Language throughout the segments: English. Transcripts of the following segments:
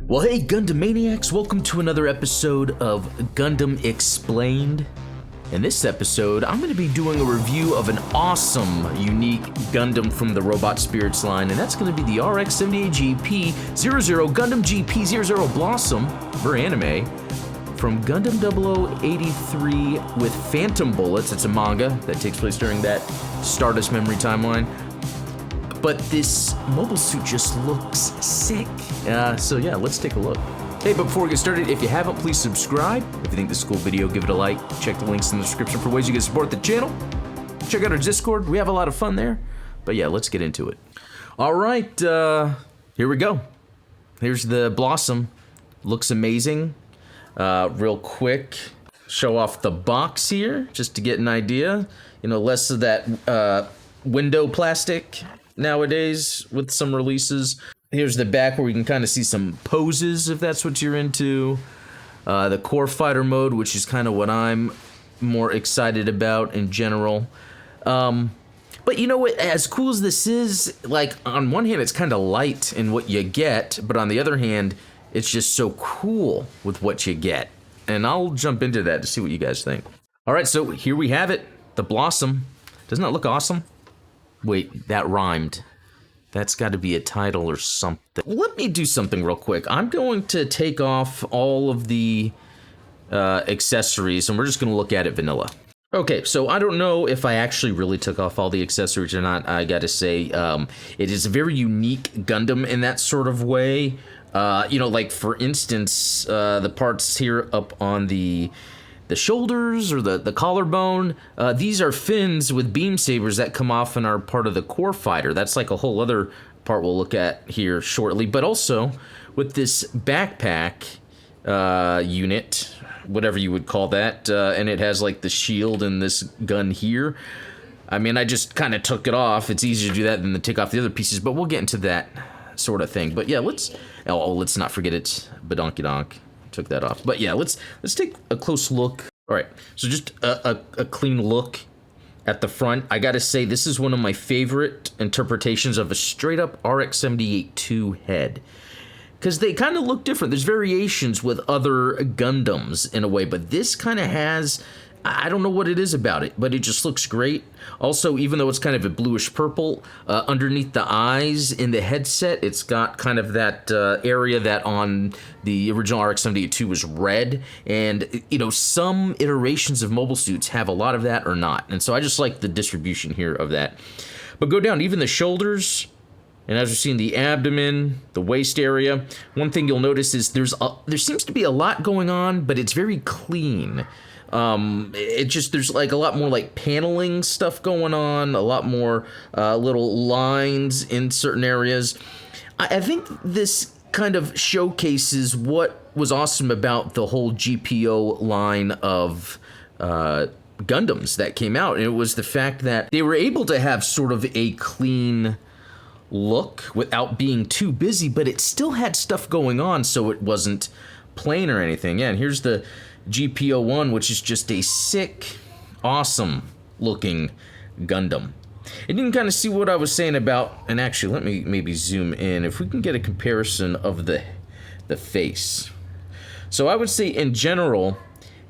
Well, hey Gundam Maniacs, welcome to another episode of Gundam Explained. In this episode, I'm going to be doing a review of an awesome, unique Gundam from the Robot Spirits line, and that's going to be the RX-78GP00 Gundam GP00 Blossom, for anime, from Gundam 0083 with Phantom Bullets. It's a manga that takes place during that Stardust memory timeline. But this mobile suit just looks sick. So yeah, let's take a look. Hey, but before we get started, if you haven't, please subscribe. If you think this is a cool video, give it a like. Check the links in the description for ways you can support the channel. Check out our Discord. We have a lot of fun there. But yeah, let's get into it. All right, here we go. Here's the Blossom. Looks amazing. Real quick, show off the box here, just to get an idea. You know, less of that window plastic nowadays with some releases. Here's the back where we can kind of see some poses if that's what you're into. The core fighter mode, which is kind of what I'm more excited about in general. But you know what, as cool as this is, like on one hand it's kind of light in what you get, but on the other hand it's just so cool with what you get. And I'll jump into that to see what you guys think. Alright, so here we have it, the Blossom. Doesn't that look awesome? Wait, that rhymed. That's got to be a title or something. Let me do something real quick. I'm going to take off all of the accessories, and we're just going to look at it vanilla. Okay, so I don't know if I actually really took off all the accessories or not. I got to say, it is a very unique Gundam in that sort of way. You know, like for instance, the parts here up on the shoulders or the collarbone, these are fins with beam sabers that come off and are part of the core fighter. That's like a whole other part we'll look at here shortly. But also with this backpack unit, whatever you would call that, and it has like the shield and this gun here. I mean, I just kind of took it off. It's easier to do that than to take off the other pieces, but we'll get into that sort of thing. But yeah, let's not forget it's Badonkadonk. Took that off. But yeah, let's take a close look. All right, so just a clean look at the front. I gotta say, this is one of my favorite interpretations of a straight up RX-78-2 head, because they kind of look different. There's variations with other Gundams in a way, but this kind of has, I don't know what it is about it, but it just looks great. Also, even though it's kind of a bluish purple, underneath the eyes in the headset, it's got kind of that area that on the original RX-78-2 was red. And, you know, some iterations of mobile suits have a lot of that or not. And so I just like the distribution here of that. But go down, even the shoulders, and as we're seeing the abdomen, the waist area, one thing you'll notice is there seems to be a lot going on, but it's very clean. There's like a lot more like paneling stuff going on, a lot more little lines in certain areas. I think this kind of showcases what was awesome about the whole GPO line of Gundams that came out, and it was the fact that they were able to have sort of a clean look without being too busy, but it still had stuff going on, so it wasn't plain or anything. Yeah, and here's the GP01, which is just a sick, awesome looking Gundam. And you can kind of see what I was saying about, and actually let me maybe zoom in if we can get a comparison of the face. So I would say in general,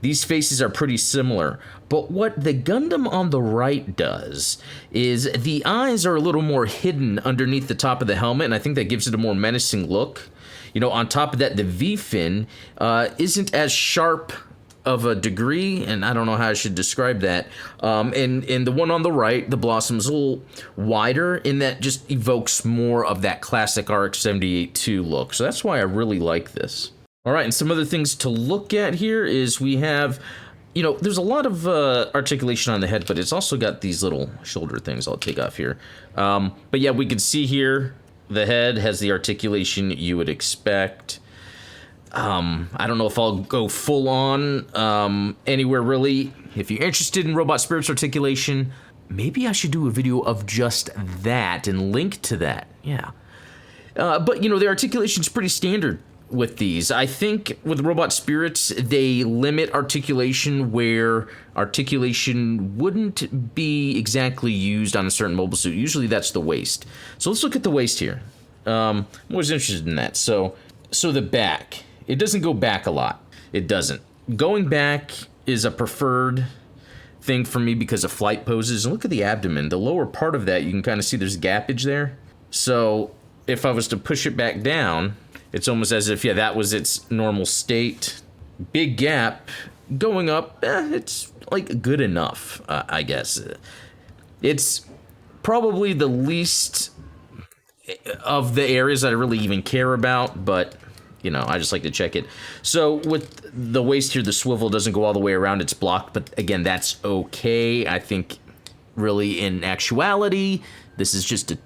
these faces are pretty similar, but what the Gundam on the right does is the eyes are a little more hidden underneath the top of the helmet, and I think that gives it a more menacing look. You know, on top of that, the V-fin isn't as sharp of a degree, and I don't know how I should describe that. And the one on the right, the Blossom's a little wider, in that just evokes more of that classic RX-78-2 look. So that's why I really like this. All right, and some other things to look at here is we have, you know, there's a lot of articulation on the head, but it's also got these little shoulder things I'll take off here. But yeah, we can see here, the head has the articulation you would expect. I don't know if I'll go full on anywhere really. If you're interested in Robot Spirits articulation, maybe I should do a video of just that and link to that. Yeah. But you know, the articulation's pretty standard with these. I think with Robot Spirits, they limit articulation where articulation wouldn't be exactly used on a certain mobile suit. Usually that's the waist. So let's look at the waist here. I'm always interested in that. So So the back, it doesn't go back a lot. It doesn't. Going back is a preferred thing for me because of flight poses. And look at the abdomen. The lower part of that, you can kind of see there's gappage there. So if I was to push it back down, it's almost as if, yeah, that was its normal state. Big gap. Going up, it's like good enough, I guess. It's probably the least of the areas that I really even care about, but you know, I just like to check it. So with the waist here, the swivel doesn't go all the way around, it's blocked, but again, that's okay. I think really in actuality, this is just a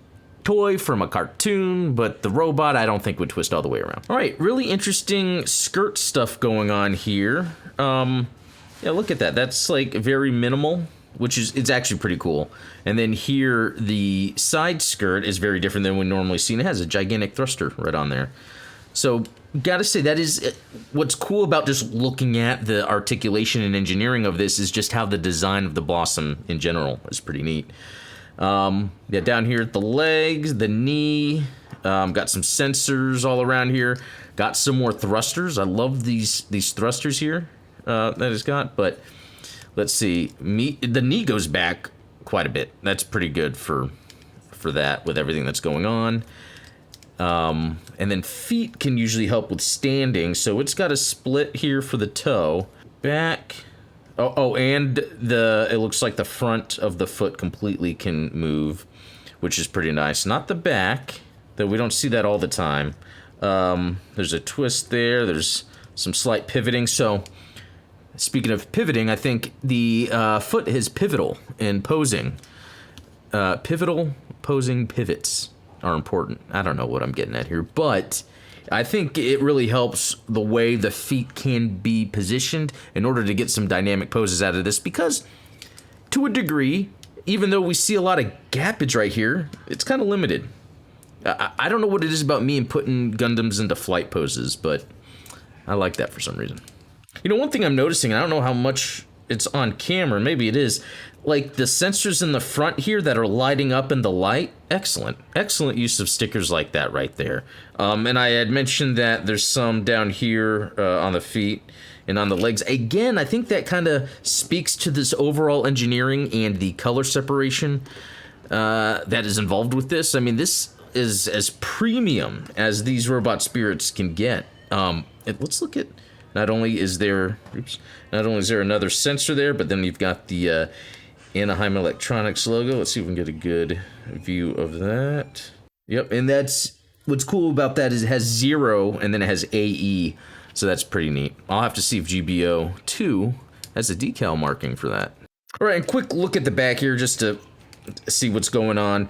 toy from a cartoon, but the robot I don't think would twist all the way around. All right, really interesting skirt stuff going on here. Yeah, look at that. That's like very minimal, which is, it's actually pretty cool. And then here, the side skirt is very different than we normally see, and it has a gigantic thruster right on there. So, gotta say, that is what's cool about just looking at the articulation and engineering of this is just how the design of the Blossom in general is pretty neat. Yeah, down here at the legs, the knee, got some sensors all around here. Got some more thrusters. I love these thrusters here that it's got, but let's see. The knee goes back quite a bit. That's pretty good for that with everything that's going on. And then feet can usually help with standing, so it's got a split here for the toe. Back. Oh, and it looks like the front of the foot completely can move, which is pretty nice. Not the back, though we don't see that all the time. There's a twist there. There's some slight pivoting. So, speaking of pivoting, I think the foot is pivotal in posing. Pivotal posing pivots are important. I don't know what I'm getting at here, but I think it really helps the way the feet can be positioned in order to get some dynamic poses out of this, because to a degree, even though we see a lot of gappage right here, it's kind of limited. I don't know what it is about me and putting Gundams into flight poses, but I like that for some reason. You know, one thing I'm noticing, and I don't know how much it's on camera, maybe it is, like the sensors in the front here that are lighting up in the light, excellent. Excellent use of stickers like that right there. And I had mentioned that there's some down here on the feet and on the legs. Again, I think that kind of speaks to this overall engineering and the color separation that is involved with this. I mean, this is as premium as these robot spirits can get. Let's look at, not only is there another sensor there, but then you've got the Anaheim Electronics logo. Let's see if we can get a good view of that. Yep, and that's what's cool about that is it has 0 and then it has AE, so that's pretty neat. I'll have to see if GBO2 has a decal marking for that. All right, and quick look at the back here just to see what's going on.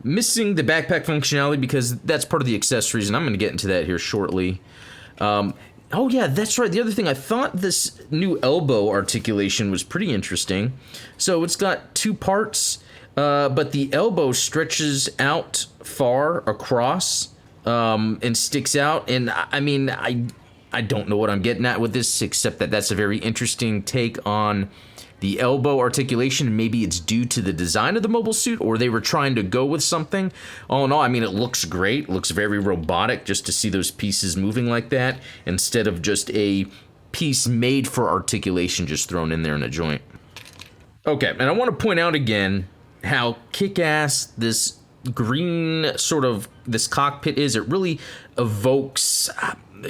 Missing the backpack functionality because that's part of the accessories, and I'm going to get into that here shortly. Oh yeah, that's right. The other thing, I thought this new elbow articulation was pretty interesting. So it's got 2 parts, but the elbow stretches out far across and sticks out. And I mean, I don't know what I'm getting at with this, except that that's a very interesting take on the elbow articulation. Maybe it's due to the design of the mobile suit, or they were trying to go with something. All in all, I mean, it looks great. It looks very robotic just to see those pieces moving like that, instead of just a piece made for articulation just thrown in there in a joint. Okay, and I want to point out again how kick-ass this green sort of, this cockpit is. It really evokes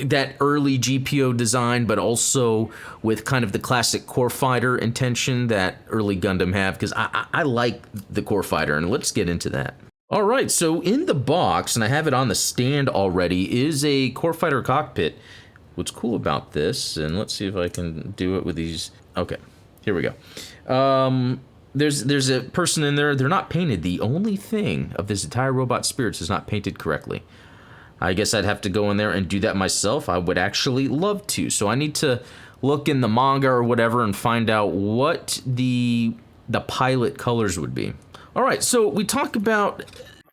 that early GPO design, but also with kind of the classic core fighter intention that early Gundam have, because I like the core fighter, and let's get into that. All right, so in the box, and I have it on the stand already, is a core fighter cockpit. What's cool about this, and let's see if I can do it with these. Okay, here we go. There's a person in there. They're not painted. The only thing of this entire Robot Spirits is not painted correctly. I guess I'd have to go in there and do that myself. I would actually love to. So I need to look in the manga or whatever and find out what the pilot colors would be. All right, so we talk about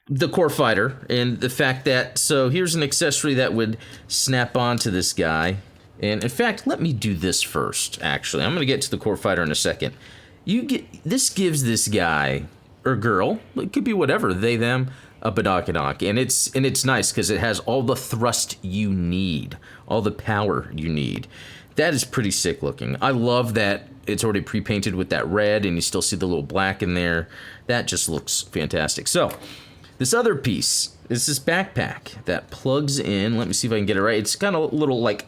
the core fighter and the fact that, so here's an accessory that would snap onto this guy. And in fact, let me do this first, actually. I'm going to get to the core fighter in a second. This gives this guy, or girl, it could be whatever, they, them, a Badakanak, and it's nice because it has all the thrust you need, all the power you need. That is pretty sick looking. I love that it's already pre-painted with that red, and you still see the little black in there. That just looks fantastic. So, this other piece is this backpack that plugs in. Let me see if I can get it right. It's got a little like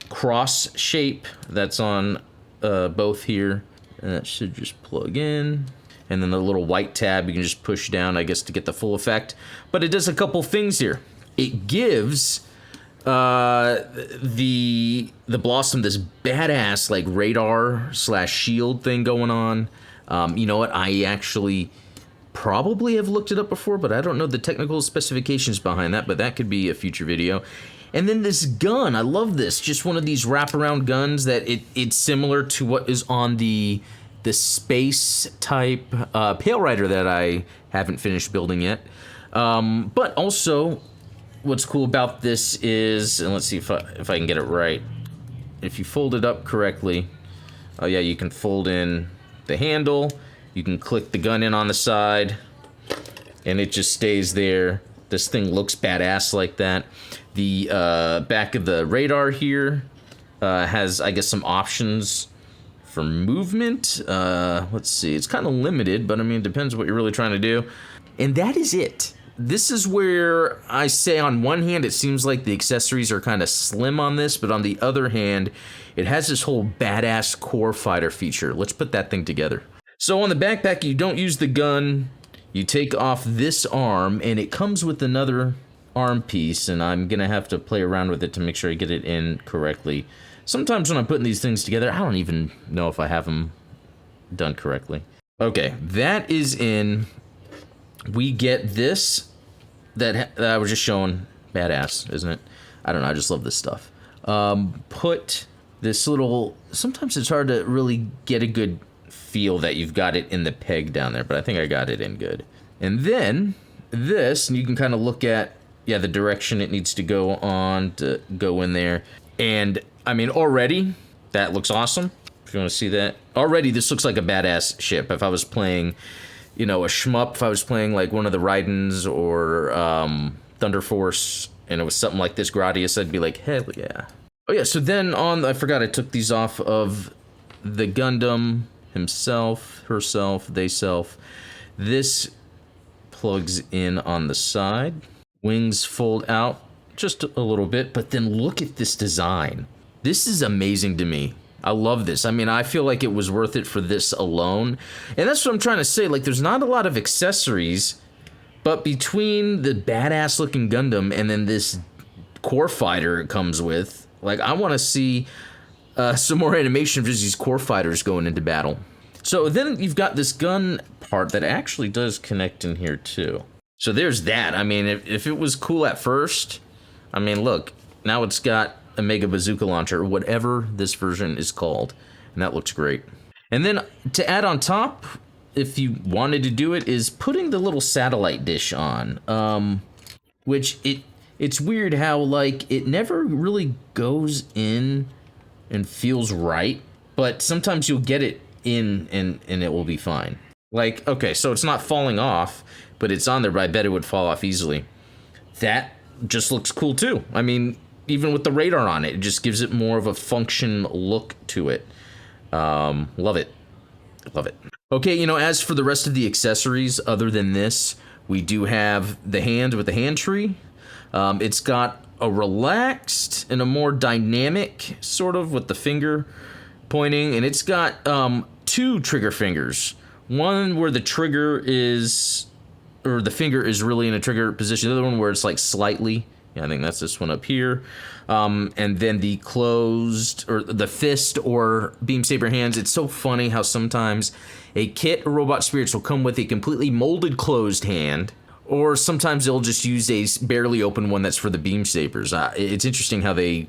cross shape that's on both here. And that should just plug in. And then the little white tab you can just push down, I guess, to get the full effect. But it does a couple things here. It gives the Blossom this badass like radar / shield thing going on. You know what? I actually probably have looked it up before, but I don't know the technical specifications behind that. But that could be a future video. And then this gun, I love this. Just one of these wraparound guns that it's similar to what is on the space type Pale Rider that I haven't finished building yet. But also, what's cool about this is, and let's see if I can get it right. If you fold it up correctly, oh yeah, you can fold in the handle. You can click the gun in on the side, and it just stays there. This thing looks badass like that. The back of the radar here has, I guess, some options for movement. Let's see, it's kind of limited, but I mean, it depends what you're really trying to do. And that is it. This is where I say on one hand, it seems like the accessories are kind of slim on this, but on the other hand, it has this whole badass core fighter feature. Let's put that thing together. So on the backpack, you don't use the gun. You take off this arm, and it comes with another arm piece, and I'm gonna have to play around with it to make sure I get it in correctly. Sometimes when I'm putting these things together, I don't even know if I have them done correctly. Okay, that is in. We get this that I was just showing. Badass, isn't it? I don't know, I just love this stuff. Put this little. Sometimes it's hard to really get a good feel that you've got it in the peg down there, but I think I got it in good. And then this, and you can kind of look at, yeah, the direction it needs to go on to go in there. And I mean, already that looks awesome. If you want to see that, already this looks like a badass ship. If I was playing, you know, a shmup, if I was playing like one of the Raidens or Thunder Force, and it was something like this Gradius, I'd be like, hell yeah. Oh yeah, so then on, I forgot I took these off of the Gundam himself, herself, theyself. This plugs in on the side. Wings fold out just a little bit, but then look at this design. This is amazing to me. I love this. I mean, I feel like it was worth it for this alone. And that's what I'm trying to say. Like, there's not a lot of accessories, but between the badass looking Gundam and then this core fighter it comes with, like, I want to see some more animation of just these core fighters going into battle. So then you've got this gun part that actually does connect in here too. So there's that. I mean, if it was cool at first, I mean, look, now it's got a Mega Bazooka launcher, or whatever this version is called, and that looks great. And then to add on top, if you wanted to do it, is putting the little satellite dish on, which it's weird how, like, it never really goes in and feels right, but sometimes you'll get it in and it will be fine. Like, okay, so it's not falling off, but it's on there, but I bet it would fall off easily. That just looks cool too. I mean, even with the radar on it, it just gives it more of a function look to it. Love it. Love it. Okay, you know, as for the rest of the accessories, other than this, we do have the hand with the hand tree. It's got a relaxed and a more dynamic sort of with the finger pointing, and it's got two trigger fingers. One where the trigger is, or the finger is really in a trigger position. The other one where it's like slightly. Yeah, I think that's this one up here. And then the closed, or the fist or beam saber hands. It's so funny how sometimes a kit or Robot Spirits will come with a completely molded closed hand, or sometimes they'll just use a barely open one that's for the beam sabers. It's interesting how they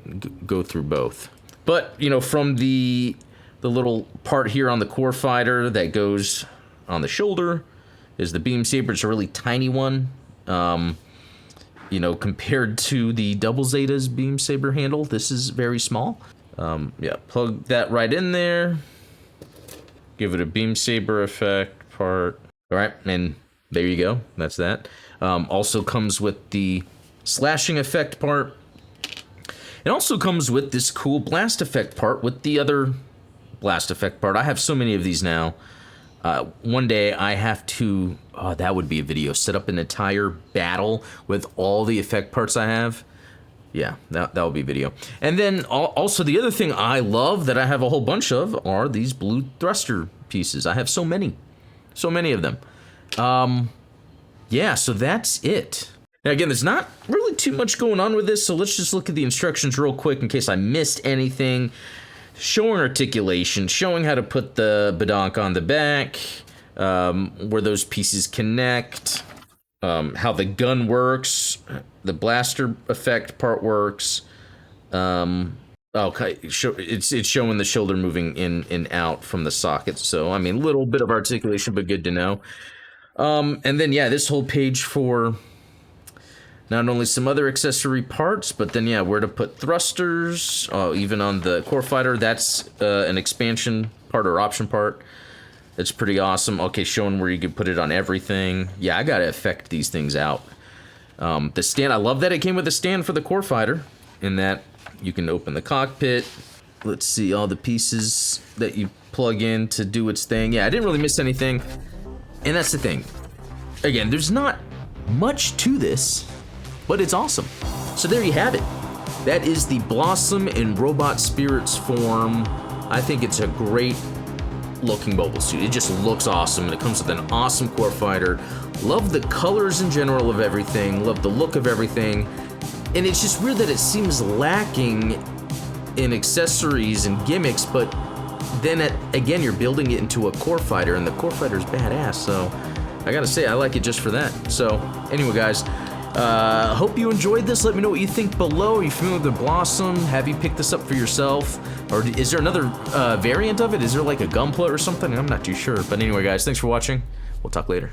go through both. But, you know, from the little part here on the core fighter that goes on the shoulder is the beam saber. It's a really tiny one. You know, compared to the Double Zeta's beam saber handle, this is very small. Yeah, plug that right in there. Give it a beam saber effect part. All right, and there you go. That's that. Also comes with the slashing effect part. It also comes with this cool blast effect part with the other blast effect part. I have so many of these now. One day I have to, oh, that would be a video, set up an entire battle with all the effect parts I have. Yeah, that would be a video. And then also the other thing I love that I have a whole bunch of are these blue thruster pieces. I have so many of them. Yeah, so that's it. Now again, there's not really too much going on with this, so let's just look at the instructions real quick in case I missed anything. Showing articulation, showing how to put the badonk on the back, where those pieces connect, how the gun works, the blaster effect part works. Okay, it's showing the shoulder moving in and out from the socket. So I mean, a little bit of articulation, but good to know. And then yeah, this whole page for not only some other accessory parts, but then yeah, where to put thrusters, even on the core fighter. That's an expansion part or option part. It's pretty awesome. Okay, showing where you can put it on everything. Yeah, I gotta effect these things out. The stand, I love that it came with a stand for the core fighter, in that you can open the cockpit. Let's see all the pieces that you plug in to do its thing. Yeah, I didn't really miss anything. And that's the thing. Again, there's not much to this, but it's awesome. So there you have it. That is the Blossom in Robot Spirits form. I think it's a great looking mobile suit. It just looks awesome, and it comes with an awesome core fighter. Love the colors in general of everything. Love the look of everything. And it's just weird that it seems lacking in accessories and gimmicks, but then again, you're building it into a core fighter, and the core fighter's badass, so I gotta say, I like it just for that. So anyway, guys, hope you enjoyed this. Let me know what you think below. Are you familiar with the Blossom? Have you picked this up for yourself? Or is there another variant of it? Is there like a Gunpla or something? I'm not too sure. But anyway, guys, thanks for watching. We'll talk later.